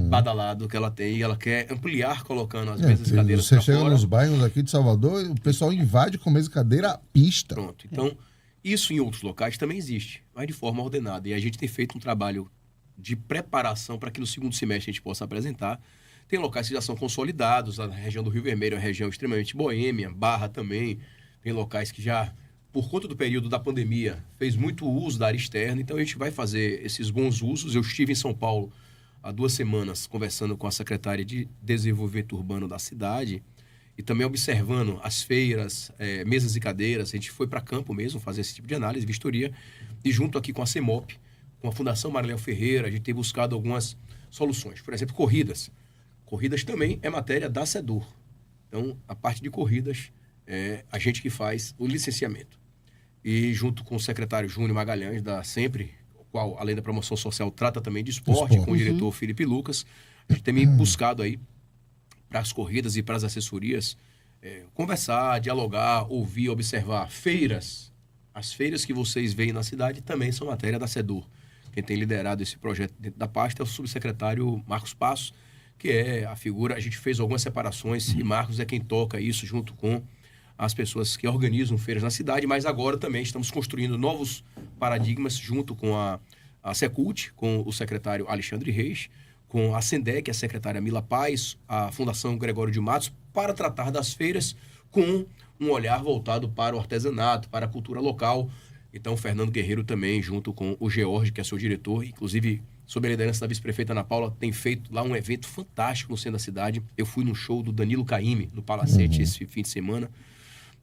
badalado que ela tem, e ela quer ampliar colocando as mesas e cadeiras Você pra chega fora. nos bairros aqui de Salvador, o pessoal invade com mesa e cadeira a pista. Pronto, então, isso em outros locais também existe, mas de forma ordenada. E a gente tem feito um trabalho de preparação para que no segundo semestre a gente possa apresentar. Tem locais que já são consolidados, a região do Rio Vermelho é uma região extremamente boêmia, Barra também. Tem locais que já, por conta do período da pandemia, fez muito uso da área externa. Então a gente vai fazer esses bons usos. Eu estive em São Paulo há 2 semanas conversando com a secretária de Desenvolvimento Urbano da cidade e também observando as feiras, mesas e cadeiras. A gente foi para campo mesmo fazer esse tipo de análise, vistoria, e junto aqui com a CEMOP, com a Fundação Mariléo Ferreira, a gente tem buscado algumas soluções. Por exemplo, corridas. Corridas também é matéria da SEDUR. Então, a parte de corridas é a gente que faz o licenciamento. E junto com o secretário Júnior Magalhães, da Sempre, o qual, além da promoção social, trata também de esporte, com o diretor Felipe Lucas, a gente tem buscado aí para as corridas e para as assessorias conversar, dialogar, ouvir, observar. Feiras. As feiras que vocês veem na cidade também são matéria da SEDUR. Quem tem liderado esse projeto dentro da pasta é o subsecretário Marcos Passos, que é a figura, a gente fez algumas separações e Marcos é quem toca isso junto com as pessoas que organizam feiras na cidade, mas agora também estamos construindo novos paradigmas junto com a Secult, com o secretário Alexandre Reis, com a Sendec, a secretária Mila Paz, a Fundação Gregório de Matos, para tratar das feiras com um olhar voltado para o artesanato, para a cultura local. Então, o Fernando Guerreiro também, junto com o George, que é seu diretor, inclusive sob a liderança da vice-prefeita Ana Paula, tem feito lá um evento fantástico no centro da cidade. Eu fui num show do Danilo Caymmi, no Palacete, esse fim de semana.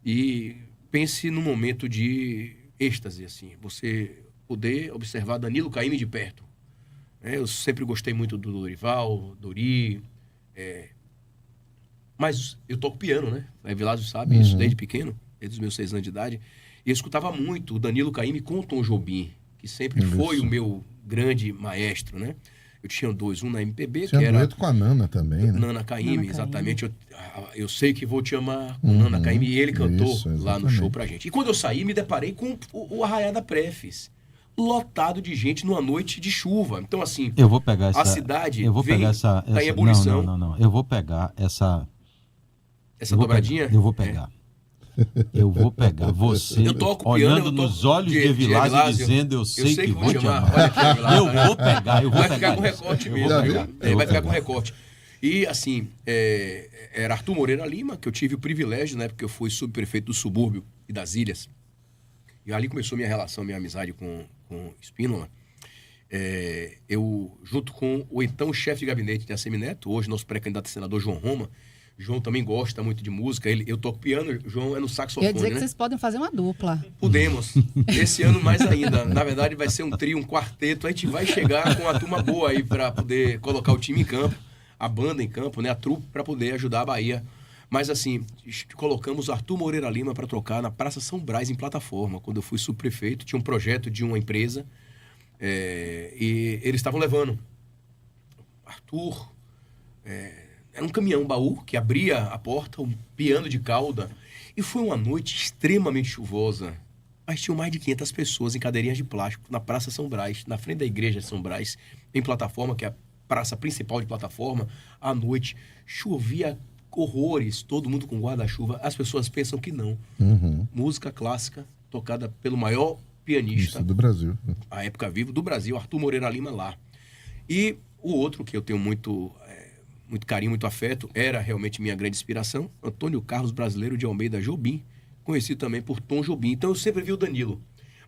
E pense num momento de êxtase, assim, você poder observar Danilo Caymmi de perto. Eu sempre gostei muito do Dorival, Dori, mas eu toco piano, né? A Vilásio sabe isso desde pequeno, desde os meus 6 anos de idade. E eu escutava muito o Danilo Caymmi com o Tom Jobim, que sempre foi o meu grande maestro, né? Eu tinha 2, um na MPB, tinha que era... com a Nana também, né? Nana Caymmi, exatamente. Eu sei que vou te amar com Nana Caymmi, e ele cantou lá no show pra gente. E quando eu saí, me deparei com o Arraiá da Prefis, lotado de gente numa noite de chuva. Então, assim, eu vou pegar essa, a cidade eu vou vem, pegar essa tá em ebulição. Não. Eu vou pegar essa dobradinha? Eu vou pegar. Eu vou pegar você eu toco olhando piano, nos olhos de Evilásio dizendo eu sei que vou te amar. Eu vou pegar. Vai ficar com recorte mesmo. Vai ficar com recorte. E assim, era Arthur Moreira Lima, que eu tive o privilégio, né, porque eu fui subprefeito do subúrbio e das ilhas. E ali começou minha relação, minha amizade com Spínola. Eu, junto com o então chefe de gabinete de ACM Neto, hoje nosso pré-candidato a senador João Roma. João também gosta muito de música. Eu toco piano, João é no saxofone. Quer dizer que né? vocês podem fazer uma dupla. Podemos. Esse ano mais ainda. Na verdade, vai ser um trio, um quarteto. A gente vai chegar com uma turma boa aí para poder colocar o time em campo, a banda em campo, né? A trupe, para poder ajudar a Bahia. Mas assim, colocamos o Arthur Moreira Lima para tocar na Praça São Brás, em Plataforma. Quando eu fui subprefeito, tinha um projeto de uma empresa e eles estavam levando. Arthur... Era um caminhão baú que abria a porta, um piano de cauda. E foi uma noite extremamente chuvosa. Mas tinham mais de 500 pessoas em cadeirinhas de plástico na Praça São Brás, na frente da igreja de São Brás, em Plataforma, que é a praça principal de Plataforma. À noite, chovia horrores, todo mundo com guarda-chuva. As pessoas pensam que não. Música clássica, tocada pelo maior pianista. Isso, do Brasil. A época viva do Brasil, Arthur Moreira Lima lá. E o outro que eu tenho muito carinho, muito afeto, era realmente minha grande inspiração, Antônio Carlos Brasileiro de Almeida Jobim, conhecido também por Tom Jobim. Então eu sempre vi o Danilo.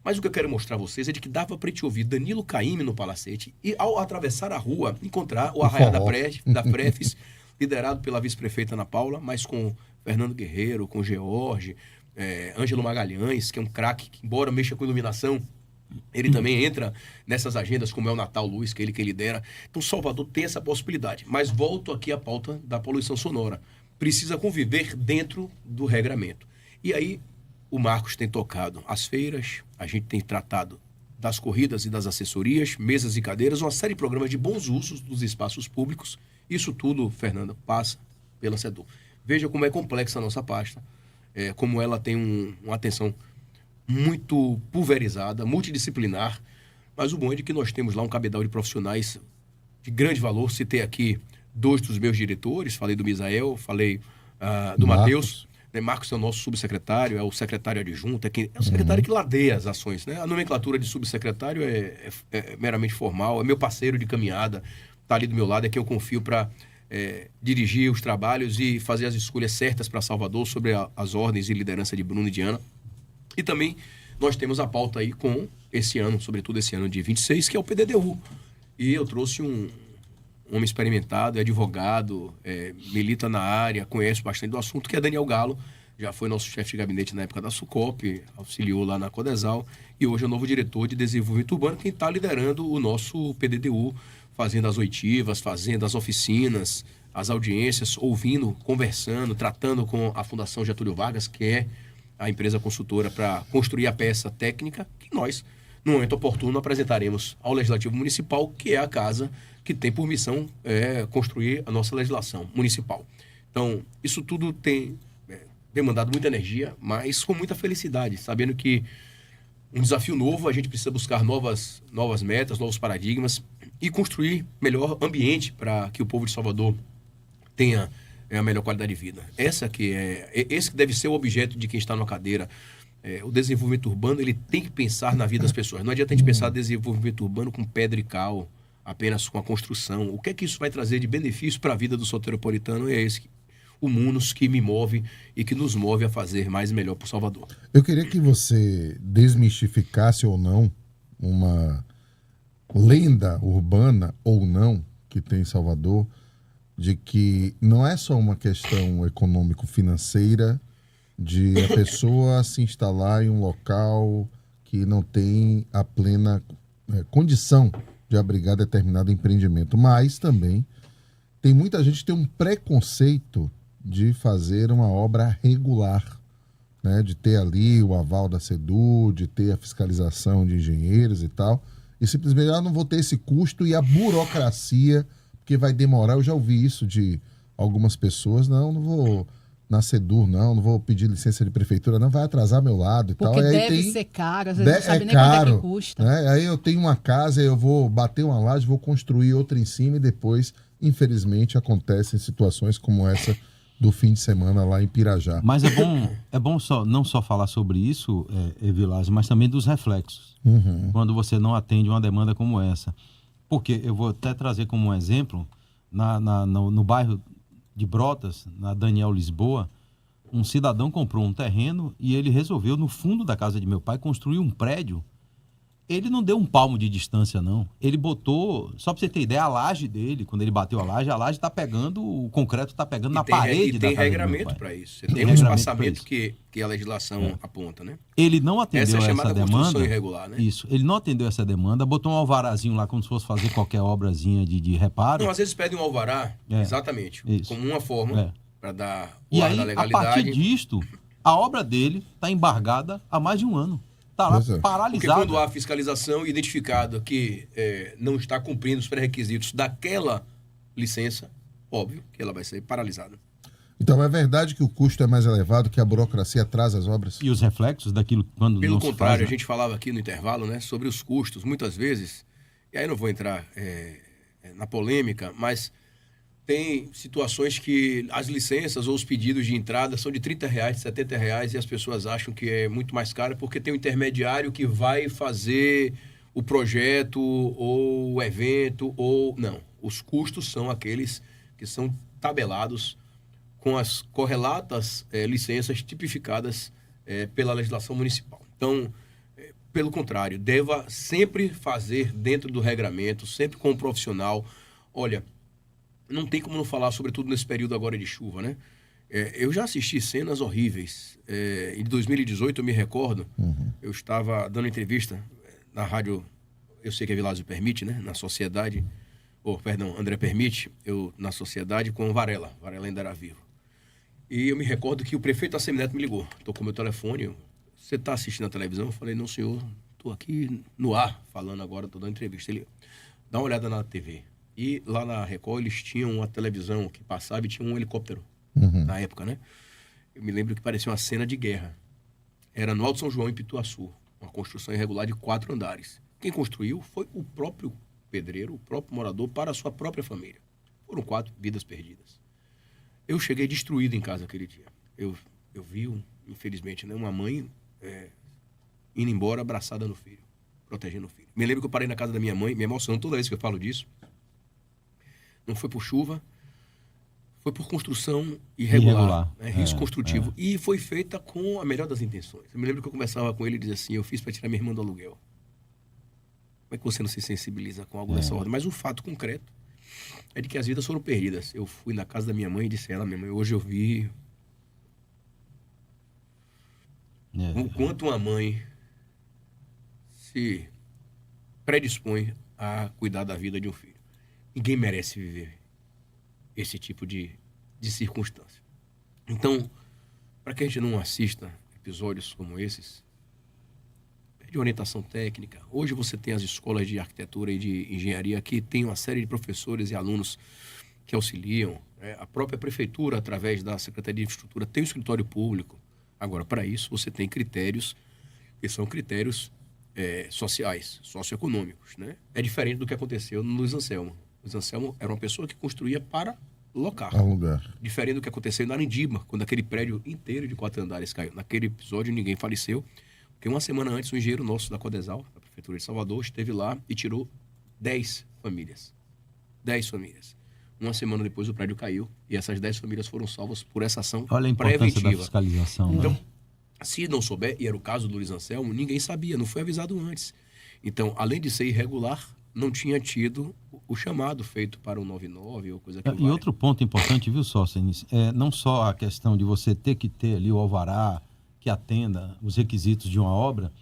Mas o que eu quero mostrar a vocês é de que dava para te ouvir Danilo Caymmi no Palacete e, ao atravessar a rua, encontrar o Arraiá da Prefis, liderado pela vice-prefeita Ana Paula, mas com Fernando Guerreiro, com George, Ângelo Magalhães, que é um craque, que embora mexa com iluminação, ele também entra nessas agendas, como é o Natal Luz, que é ele que lidera. Então, Salvador tem essa possibilidade. Mas volto aqui à pauta da poluição sonora. Precisa conviver dentro do regramento. E aí, o Marcos tem tocado as feiras, a gente tem tratado das corridas e das assessorias, mesas e cadeiras, uma série de programas de bons usos dos espaços públicos. Isso tudo, Fernanda, passa pela SEDUR. Veja como é complexa a nossa pasta, como ela tem uma atenção muito pulverizada, multidisciplinar, mas o bom é de que nós temos lá um cabedal de profissionais de grande valor. Citei aqui 2 dos meus diretores, falei do Misael, falei do Matheus. Marcos é o nosso subsecretário, é o secretário adjunto, é o secretário que ladeia as ações, né? A nomenclatura de subsecretário é meramente formal, é meu parceiro de caminhada, está ali do meu lado, é quem eu confio para dirigir os trabalhos e fazer as escolhas certas para Salvador sobre as ordens e liderança de Bruno e Diana. E também nós temos a pauta aí com esse ano, sobretudo esse ano de 26, que é o PDDU. E eu trouxe um homem experimentado, é advogado, milita na área, conhece bastante do assunto, que é Daniel Galo. Já foi nosso chefe de gabinete na época da Sucop, auxiliou lá na Codesal, e hoje é o novo diretor de desenvolvimento urbano, quem está liderando o nosso PDDU, fazendo as oitivas, fazendo as oficinas, as audiências, ouvindo, conversando, tratando com a Fundação Getúlio Vargas, que é a empresa consultora para construir a peça técnica, que nós, no momento oportuno, apresentaremos ao Legislativo Municipal, que é a casa que tem por missão construir a nossa legislação municipal. Então, isso tudo tem demandado muita energia, mas com muita felicidade, sabendo que um desafio novo, a gente precisa buscar novas metas, novos paradigmas e construir melhor ambiente para que o povo de Salvador tenha a melhor qualidade de vida. Esse que deve ser o objeto de quem está na cadeira. O desenvolvimento urbano, ele tem que pensar na vida das pessoas. Não adianta a gente pensar desenvolvimento urbano com pedra e cal, apenas com a construção. O que é que isso vai trazer de benefício para a vida do soteropolitano? É esse o munus que me move e que nos move a fazer mais e melhor por Salvador. Eu queria que você desmistificasse ou não uma lenda urbana ou não que tem em Salvador, de que não é só uma questão econômico-financeira de a pessoa se instalar em um local que não tem a plena condição de abrigar determinado empreendimento, mas também tem muita gente que tem um preconceito de fazer uma obra regular, né? De ter ali o aval da SEDUR, de ter a fiscalização de engenheiros e tal, e simplesmente não vou ter esse custo e a burocracia, porque vai demorar. Eu já ouvi isso de algumas pessoas, não vou na SEDUR, não vou pedir licença de prefeitura, não, vai atrasar meu lado e tal. Porque aí deve ser caro, às vezes não sabe nem quanto é que custa. Né? Aí eu tenho uma casa, eu vou bater uma laje, vou construir outra em cima e depois, infelizmente, acontecem situações como essa do fim de semana lá em Pirajá. Mas é bom não só falar sobre isso, Evilásio, mas também dos reflexos. Quando você não atende uma demanda como essa. Porque eu vou até trazer como um exemplo, no bairro de Brotas, na Daniel Lisboa, um cidadão comprou um terreno e ele resolveu, no fundo da casa de meu pai, construir um prédio. Ele não deu um palmo de distância, não. Ele botou, só para você ter ideia, a laje dele, quando ele bateu a laje está pegando, o concreto está pegando na parede da casa do meu pai. Tem regramento para isso. Você tem um espaçamento que a legislação aponta, né? Ele não atendeu essa essa demanda. Irregular, né? Isso. Ele não atendeu essa demanda, botou um alvarazinho lá como se fosse fazer qualquer obrazinha de reparo. Não, às vezes pedem um alvará, exatamente, como uma forma para dar o ar da legalidade. A partir disto, a obra dele está embargada há mais de um ano. Está lá paralisada. Porque quando há fiscalização identificada que não está cumprindo os pré-requisitos daquela licença, óbvio que ela vai ser paralisada. Então é verdade que o custo é mais elevado, que a burocracia atrasa as obras? E os reflexos daquilo quando Pelo não se contrário, faz, né? A gente falava aqui no intervalo, né, sobre os custos, muitas vezes, e aí não vou entrar na polêmica, mas tem situações que as licenças ou os pedidos de entrada são de R$30, R$70 e as pessoas acham que é muito mais caro porque tem um intermediário que vai fazer o projeto ou o evento ou... Não, os custos são aqueles que são tabelados com as correlatas licenças tipificadas pela legislação municipal. Então, pelo contrário, deva sempre fazer dentro do regramento, sempre com um profissional. Olha, não tem como não falar, sobretudo nesse período agora de chuva, né? Eu já assisti cenas horríveis. Em 2018, eu me recordo, eu estava dando entrevista na rádio, eu sei que a Vilásio permite, né? Na Sociedade, André permite, eu na Sociedade com Varela ainda era vivo. E eu me recordo que o prefeito Assemineto me ligou, tocou meu telefone, você está assistindo a televisão? Eu falei, não senhor, tô aqui no ar falando agora, tô dando entrevista. Ele dá uma olhada na TV. E lá na Record eles tinham uma televisão que passava e tinha um helicóptero na época, né? Eu me lembro que parecia uma cena de guerra. Era no Alto São João, em Pituaçu. Uma construção irregular de 4 andares. Quem construiu foi o próprio pedreiro, o próprio morador, para a sua própria família. Foram 4 vidas perdidas. Eu cheguei destruído em casa aquele dia. Eu vi, infelizmente, né, uma mãe indo embora abraçada no filho, protegendo o filho. Me lembro que eu parei na casa da minha mãe, me emocionando toda vez que eu falo disso. Não foi por chuva, foi por construção irregular. Risco construtivo. E foi feita com a melhor das intenções. Eu me lembro que eu conversava com ele e dizia assim, eu fiz para tirar minha irmã do aluguel. Como é que você não se sensibiliza com algo dessa ordem? Mas o fato concreto é de que as vidas foram perdidas. Eu fui na casa da minha mãe e disse a ela, minha mãe, hoje eu vi o quanto uma mãe se predispõe a cuidar da vida de um filho. Ninguém merece viver esse tipo de circunstância. Então, para que a gente não assista episódios como esses, pede orientação técnica. Hoje você tem as escolas de arquitetura e de engenharia que tem uma série de professores e alunos que auxiliam. A própria prefeitura, através da Secretaria de Infraestrutura, tem um escritório público. Agora, para isso, você tem critérios que são critérios sociais, socioeconômicos, né? É diferente do que aconteceu no Luiz Anselmo. Luiz Anselmo era uma pessoa que construía para locar. Diferente do que aconteceu na Arindiba, quando aquele prédio inteiro de 4 andares caiu. Naquele episódio, ninguém faleceu, porque uma semana antes, um engenheiro nosso da Codesal, da Prefeitura de Salvador, esteve lá e tirou 10 famílias. 10 famílias. Uma semana depois, o prédio caiu e essas 10 famílias foram salvas por essa ação preventiva. Olha a importância da fiscalização. Então, né? se não souber, e era o caso do Luiz Anselmo, ninguém sabia, não foi avisado antes. Então, além de ser irregular, não tinha tido o chamado feito para o 99 ou coisa que E outro ponto importante, viu, Sócenes? Não só a questão de você ter que ter ali o alvará que atenda os requisitos de uma obra,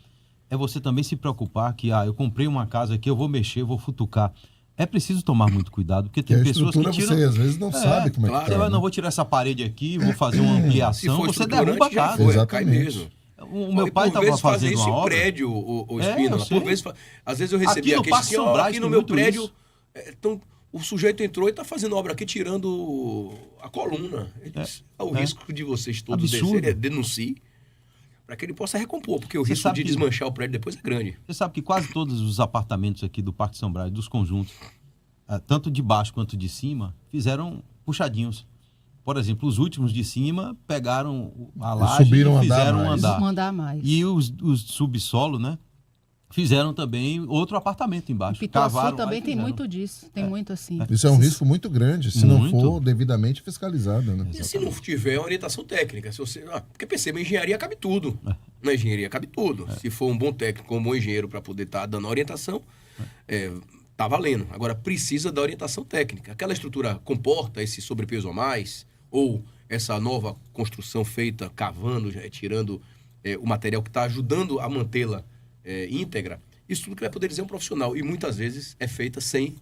é você também se preocupar que, eu comprei uma casa aqui, eu vou mexer, vou futucar. É preciso tomar muito cuidado, porque tem pessoas que tiram... Você às vezes não sabe como é que tá. Não vou tirar essa parede aqui, vou fazer uma ampliação, você derruba a casa. Exatamente. O meu pai estava fazendo uma obra. Prédio, o Espínola. Por vezes, às vezes eu recebia aqui aqui no meu prédio, então, o sujeito entrou e está fazendo obra aqui, tirando a coluna. Ele disse, o risco de vocês todos descerem, denuncie, para que ele possa recompor, porque o risco de desmanchar o prédio depois é grande. Você sabe que quase todos os apartamentos aqui do Parque São Brás, dos conjuntos, tanto de baixo quanto de cima, fizeram puxadinhos. Por exemplo, os últimos de cima pegaram a laje e fizeram um andar mais. E os subsolo, né? Fizeram também outro apartamento embaixo. Pituaçu também tem muito disso. Tem muito assim. Isso é um risco muito grande, se não for devidamente fiscalizado, né? E se não tiver orientação técnica? Se você, porque perceba, a engenharia cabe tudo. Na engenharia cabe tudo. Se for um bom técnico, um bom engenheiro para poder estar dando orientação, tá valendo. Agora, precisa da orientação técnica. Aquela estrutura comporta esse sobrepeso a mais? Ou essa nova construção feita, cavando, tirando o material que está ajudando a mantê-la íntegra, isso tudo que vai poder dizer um profissional. E muitas vezes é feita sem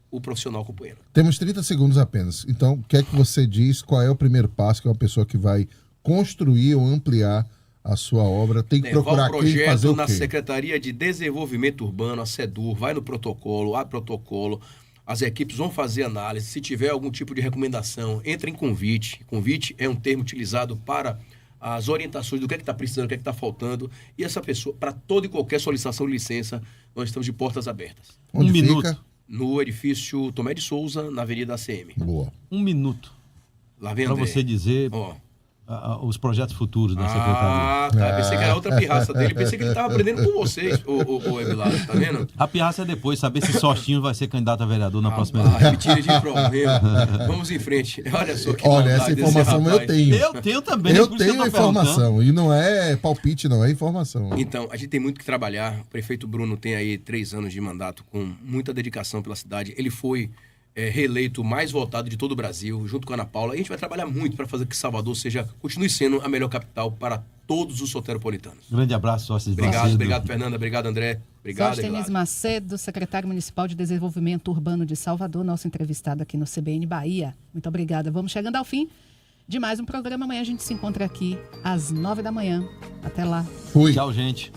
o profissional companheiro. Temos 30 segundos apenas. Então, o que é que você diz? Qual é o primeiro passo que uma pessoa que vai construir ou ampliar a sua obra tem que procurar quem fazer o quê? Na Secretaria de Desenvolvimento Urbano, a SEDUR, vai no protocolo, há protocolo. As equipes vão fazer análise. Se tiver algum tipo de recomendação, entra em convite. Convite é um termo utilizado para as orientações do que é que está precisando, o que é que está faltando. E essa pessoa, para toda e qualquer solicitação de licença, nós estamos de portas abertas. Onde fica? No edifício Tomé de Souza, na Avenida ACM. Boa. 1 minuto. Lá vem para você dizer os projetos futuros da Secretaria. Tá. Pensei que era outra pirraça dele. Pensei que ele estava aprendendo com vocês, o Evilado, tá vendo? A pirraça é depois, saber se Sostinho vai ser candidato a vereador na próxima eleição. Me tira de problema. Vamos em frente. Olha só que essa informação eu tenho. Eu tenho também. Eu tenho a informação. E não é palpite, não. É informação. Então, a gente tem muito que trabalhar. O prefeito Bruno tem aí 3 anos de mandato com muita dedicação pela cidade. Ele foi reeleito o mais votado de todo o Brasil, junto com a Ana Paula. E a gente vai trabalhar muito para fazer que Salvador continue sendo a melhor capital para todos os soteropolitanos. Grande abraço, Sóstenes Macedo. Obrigado, Fernanda. Obrigado, André. Obrigado, Sóstenes Macedo, secretário municipal de Desenvolvimento Urbano de Salvador, nosso entrevistado aqui no CBN Bahia. Muito obrigada. Vamos chegando ao fim de mais um programa. Amanhã a gente se encontra aqui às 9 da manhã. Até lá. Fui. Tchau, gente.